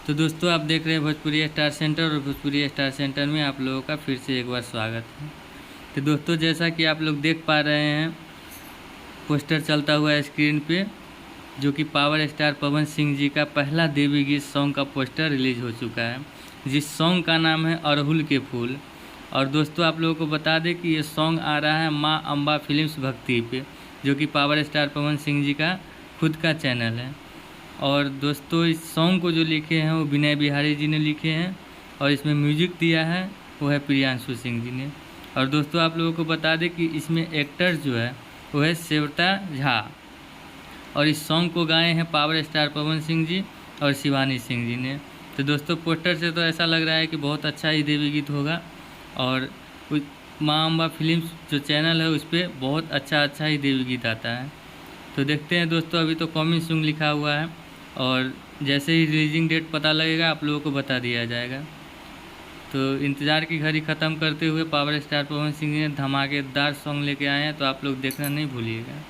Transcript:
तो दोस्तों आप देख रहे हैं भोजपुरी स्टार सेंटर और भोजपुरी स्टार सेंटर में आप लोगों का फिर से एक बार स्वागत है। तो दोस्तों जैसा कि आप लोग देख पा रहे हैं पोस्टर चलता हुआ है स्क्रीन पे, जो कि पावर स्टार पवन सिंह जी का पहला देवी गीत सॉन्ग का पोस्टर रिलीज हो चुका है, जिस सॉन्ग का नाम है अड़हुल के फूल। और दोस्तों आप लोगों को बता दें कि ये सॉन्ग आ रहा है माँ अम्बा फिल्म्स भक्ति पे, जो कि पावर स्टार पवन सिंह जी का खुद का चैनल है। और दोस्तों इस सॉन्ग को जो लिखे हैं वो विनय बिहारी जी ने लिखे हैं और इसमें म्यूजिक दिया है वो है प्रियांशु सिंह जी ने। और दोस्तों आप लोगों को बता दें कि इसमें एक्टर जो है वो है सेवता झा, और इस सॉन्ग को गाए हैं पावर स्टार पवन सिंह जी और शिवानी सिंह जी ने। तो दोस्तों पोस्टर से तो ऐसा लग रहा है कि बहुत अच्छा ही देवी गीत होगा, और माँ अम्बा फिल्म्स जो चैनल है उस पर बहुत अच्छा ही देवी गीत आता है। तो देखते हैं दोस्तों, अभी तो कमिंग सून लिखा हुआ है और जैसे ही रिलीजिंग डेट पता लगेगा आप लोगों को बता दिया जाएगा। तो इंतज़ार की घड़ी ख़त्म करते हुए पावर स्टार पवन सिंह ने धमाकेदार सॉन्ग लेके आए हैं, तो आप लोग देखना नहीं भूलिएगा।